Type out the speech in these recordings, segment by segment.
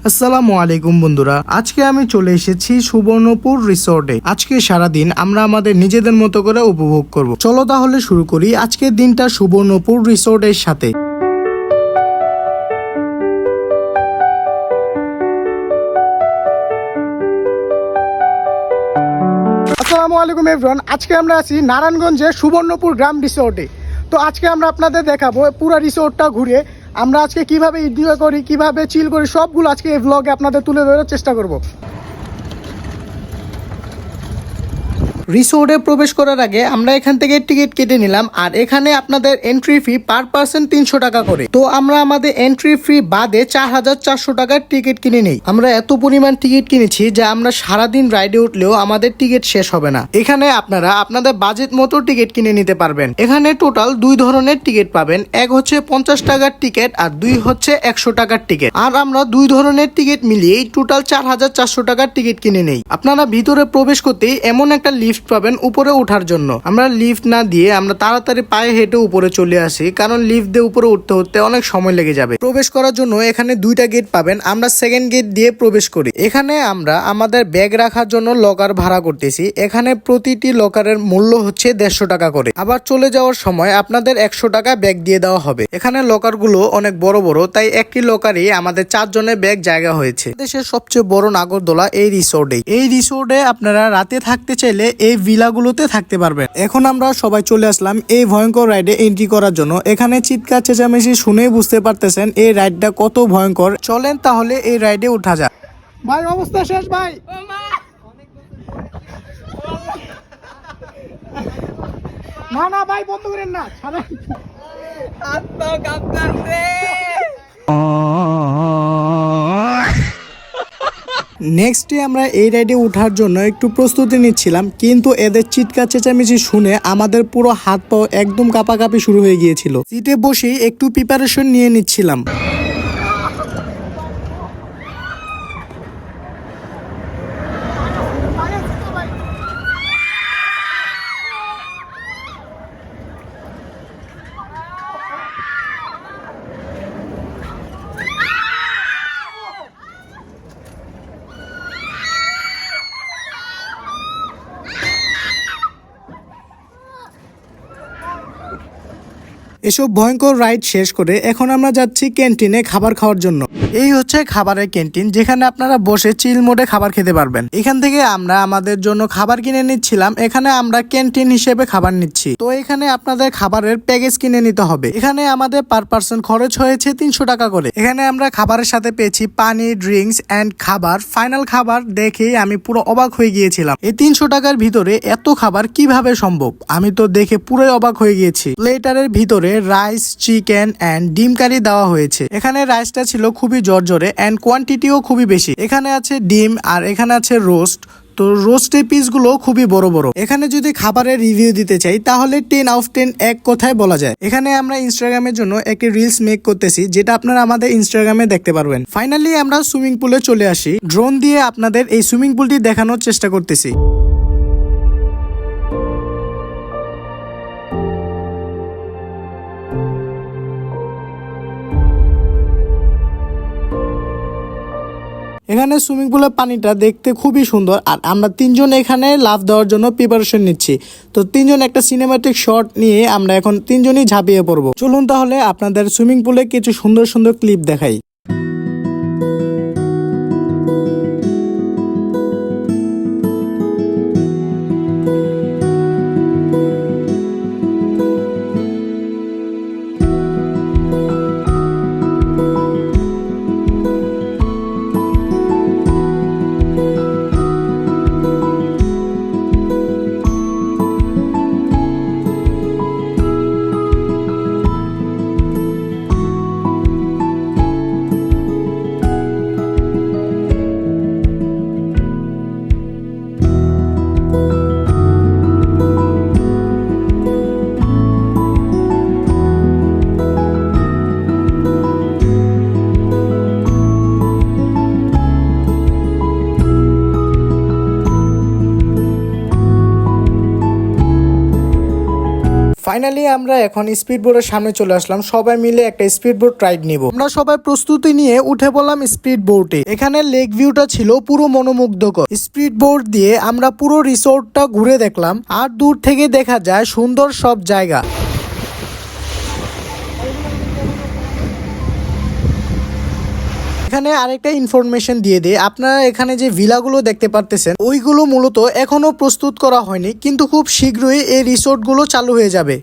আসসালামু আলাইকুম বন্ধুরা, আজকে আমি চলে এসেছি সুবর্ণপুর রিসোর্টে। আজকে সারাদিন আমরা আমাদের নিজেদের মতো করে উপভোগ করব। চলো তাহলে শুরু করি আজকের দিনটা সুবর্ণপুর রিসোর্টের সাথে। আসসালামু আলাইকুম এভরিওয়ান, আজকে আমরা আছি নারায়ণগঞ্জের সুবর্ণপুর গ্রাম রিসোর্টে। তো আজকে আমরা আপনাদের দেখাবো পুরো রিসোর্টটা ঘুরে আমরা আজকে কিভাবে এনজয় করি, কিভাবে চিল করি, সবগুলো আজকে এই ব্লগে আপনাদের তুলে ধরার চেষ্টা করব। রিসোর্টে প্রবেশ করার আগে আমরা এখান থেকে টিকিট কেটে নিলাম, আর এখানে আপনাদের এন্ট্রি ফি পার পার্সন 300 টাকা করে। তো আমরা আমাদের এন্ট্রি ফি বাদে 4400 টাকার টিকিট কিনে নেই। আমরা এত পরিমাণ টিকিট কিনেছি যে আমরা সারাদিন রাইডে উঠলেও আমাদের টিকিট শেষ হবে না। এখানে আপনারা আপনাদের বাজেট মতো টিকিট কিনে নিতে পারবেন। এখানে টোটাল দুই ধরনের টিকিট পাবেন, এক হচ্ছে 50 টাকার টিকিট আর দুই হচ্ছে 100 টাকার টিকিট। আর আমরা দুই ধরনের টিকিট মিলিয়েই টোটাল 4400 টাকার টিকিট কিনে নেই। আপনারা ভিতরে প্রবেশ করতেই এমন একটা লিফট পাবেন উপরে ওঠার জন্য। আমরা লিফট না দিয়ে আমরা তাড়াতাড়ি পায়ে হেঁটে উপরে চলে আসি, কারণ লিফট দিয়ে উপরে উঠতে উঠতে অনেক সময় লেগে যাবে। প্রবেশ করার জন্য এখানে দুইটা গেট পাবেন, আমরা সেকেন্ড গেট দিয়ে প্রবেশ করি। এখানে আমরা আমাদের ব্যাগ রাখার জন্য লকার ভাড়া করতেছি। এখানে প্রতিটি লকারের মূল্য হচ্ছে 150 টাকা করে। আবার চলে যাওয়ার সময় আপনাদের 100 টাকা ব্যাগ দিয়ে দেওয়া হবে। এখানে লকার গুলো অনেক বড় বড়, তাই একটি লকারে আমাদের 4 জনের ব্যাগ জায়গা হয়েছে। দেশের সবচেয়ে বড় নাগরদোলা এই রিসোর্টে। এই রিসোর্টে আপনারা রাতে থাকতে চাইলে এই ভিলাগুলোতে থাকতে পারবেন। এখন আমরা সবাই চলে আসলাম এই ভয়ঙ্কর রাইডে এন্ট্রি করার জন্য। এখানে চিৎকার চেঁচামেচি শুনেই বুঝতে পারতেছেন এই রাইডটা কত ভয়ঙ্কর। চলেন তাহলে এই রাইডে উঠা যাক। ভাই অবস্থা শেষ ভাই। না না ভাই, বন্ধ করেন না, ছাড়েন। নেক্সট ডে আমরা এই রাইডে ওঠার জন্য একটু প্রস্তুতি নিচ্ছিলাম, কিন্তু এদের চিৎকার চেঁচামেচি শুনে আমাদের পুরো হাত পা একদম কাঁপাকাঁপি শুরু হয়ে গিয়েছিল। সিটে বসেই একটু প্রিপারেশন নিয়ে নিচ্ছিলাম। এসব ভয়ঙ্কর রাইড শেষ করে এখন আমরা যাচ্ছি ক্যান্টিনে খাবার খাওয়ার জন্য। এই হচ্ছে খাবারের ক্যান্টিন, যেখানে আপনারা বসে চিল মোডে খাবার খেতে পারবেন। এখান থেকে আমরা আমাদের জন্য খাবার কিনে নিচ্ছিলাম। এখানে আমরা ক্যান্টিন হিসেবে খাবার নিচ্ছি। তো এখানে আপনাদের খাবারের প্যাকেজ কিনে নিতে হবে। এখানে আমাদের পার পার্সন খরচ হয়েছে 300 টাকা করে। এখানে আমরা খাবারের সাথে পেয়েছি পানি, ড্রিঙ্কস এন্ড খাবার। ফাইনাল খাবার দেখেই আমি পুরো অবাক হয়ে গিয়েছিলাম। এই 300 টাকার ভিতরে এত খাবার কিভাবে সম্ভব? আমি তো দেখে পুরোই অবাক হয়ে গিয়েছি। প্লেটারের ভিতরে রাইস, চিকেন এন্ড ডিম কারি দেওয়া হয়েছে। এখানে রাইসটা ছিল খুবই জর্জরে এন্ড কোয়ান্টিটিও খুবই বেশি। এখানে আছে ডিম আর এখানে আছে রোস্ট। তো রোস্টের পিসগুলো খুবই বড় বড়। এখানে যদি খাবারের রিভিউ দিতে চাই তাহলে 10 আউট অফ 10 এক কথায় বলা যায়। এখানে আমরা ইনস্টাগ্রামের জন্য একটি রিলস মেক করতেছি, যেটা আপনারা আমাদের ইনস্টাগ্রামে দেখতে পারবেন। ফাইনালি আমরা সুইমিং পুলে চলে আসি। ড্রোন দিয়ে আপনাদের এই সুইমিং পুলটি দেখানোর চেষ্টা করতেছি। এখানে সুইমিং পুলের পানিটা দেখতে খুবই সুন্দর, আর আমরা 3 জন এখানে লাফ দেওয়ার জন্য প্রিপারেশন নিচ্ছি। তো 3 জন একটা সিনেমাটিক শট নিয়ে আমরা এখন 3 জনই ঝাঁপিয়ে পড়বো। চলুন তাহলে আপনাদের সুইমিং পুলে কিছু সুন্দর সুন্দর ক্লিপ দেখাই। ফাইনালি আমরা এখন স্পিড বোর্ডের সামনে চলে আসলাম, সবাই মিলে একটা স্পিড বোর্ড রাইড নিব। আমরা সবাই প্রস্তুতি নিয়ে উঠে পড়লাম স্পিড বোর্ডে। এখানে লেক ভিউটা ছিল পুরো মনোমুগ্ধকর। স্পিড বোর্ড দিয়ে আমরা পুরো রিসোর্টটা ঘুরে দেখলাম, আর দূর থেকে দেখা যায় সুন্দর সব জায়গা। এখানে আরেকটা ইনফরমেশন দিয়ে দিই, আপনারা এখানে যে ভিলাগুলো দেখতে পারতেছেন ওইগুলো মূলত এখনো প্রস্তুত করা হয়নি, কিন্তু খুব শীঘ্রই এই রিসোর্টগুলো চালু হয়ে যাবে।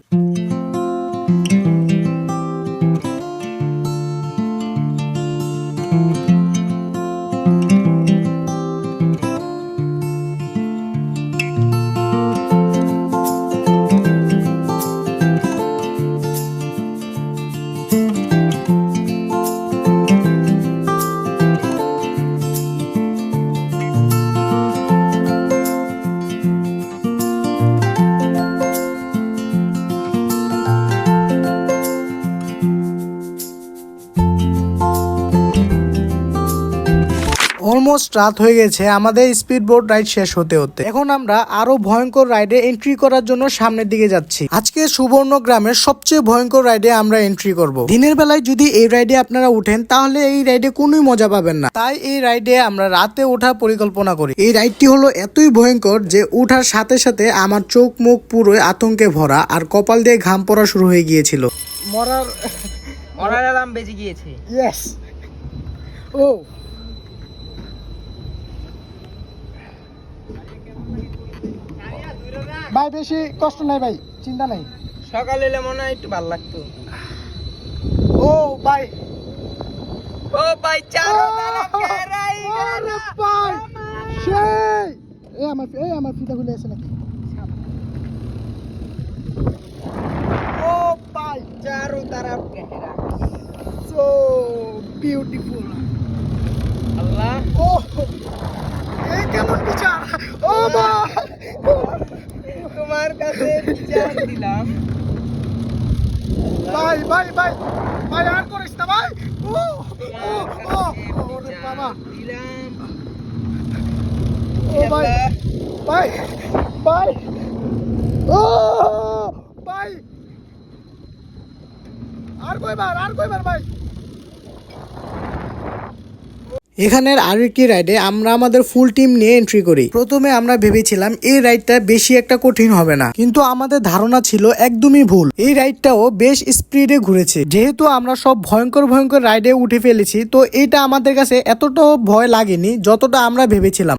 অলমোস্ট রাত হয়ে গেছে আমাদের স্পিড বোট রাইড শেষ হতে হতে। এখন আমরা আরো ভয়ঙ্কর রাইডে এন্ট্রি করার জন্য সামনের দিকে যাচ্ছি। আজকে সুবর্ণগ্রামের সবচেয়ে ভয়ঙ্কর রাইডে আমরা এন্ট্রি করব। দিনের বেলায় যদি এই রাইডে আপনারা উঠেন তাহলে এই রাইডে কোনোই মজা পাবেন না, তাই এই রাইডে আমরা রাতে ওঠার পরিকল্পনা করি। এই রাইডটি হলো এতই ভয়ঙ্কর যে ওঠার সাথে সাথে আমার চোখ মুখ পুরো আতঙ্কে ভরা, আর কপাল দিয়ে ঘাম পড়া শুরু হয়ে গিয়েছিল। মরার অ্যালার্ম বেজে গিয়েছে। ইয়েস। ও ভাই, বেশি কষ্ট নাই ভাই, চিন্তা নাই। সকালে এলে মনে হয় একটু ভালো লাগতো। ও ভাই, ও ভাই চারো আমার ফিতা খুলে আছে নাকি? ও ভাই, চারো तरफ गहरा, সো বিউটিফুল। আল্লাহ, ও এই কেমন বিচার! ও ভাই, তোমার কাছে বিচার দিলাম। ভাই ভাই ভাই ভাই, আর করিস না ভাই। ও ও ও ওরে বাবা, দিলাম। ও ভাই ভাই ভাই, ও ভাই, আর কয়বার ভাই। এখানের আরেকটি রাইডে আমরা আমাদের ফুল টিম নিয়ে এন্ট্রি করি। প্রথমে আমরা ভেবেছিলাম এই রাইডটা বেশি একটা কঠিন হবে না, কিন্তু আমাদের ধারণা ছিল একদমই ভুল। এই রাইডটাও বেশ স্পিডে ঘুরেছে। যেহেতু আমরা সব ভয়ঙ্কর ভয়ঙ্কর রাইডে উঠে ফেলেছি, তো এটা আমাদের কাছে এতটাও ভয় লাগেনি যতটা আমরা ভেবেছিলাম।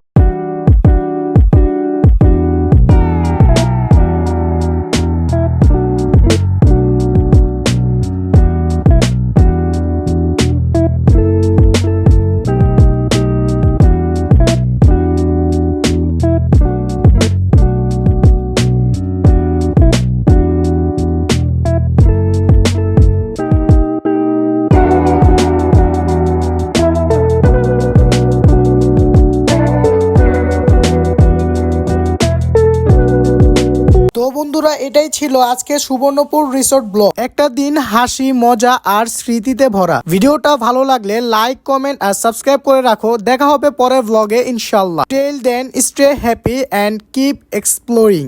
বন্ধুরা, এটাই ছিল আজকে সুবর্ণপুর রিসোর্ট ব্লগ। একটা দিন হাসি মজা আর স্মৃতিতে ভরা। ভিডিওটা ভালো লাগলে লাইক কমেন্ট আর সাবস্ক্রাইব করে রাখো। দেখা হবে পরের ব্লগে ইনশাল্লাহ। Till then stay happy and keep exploring.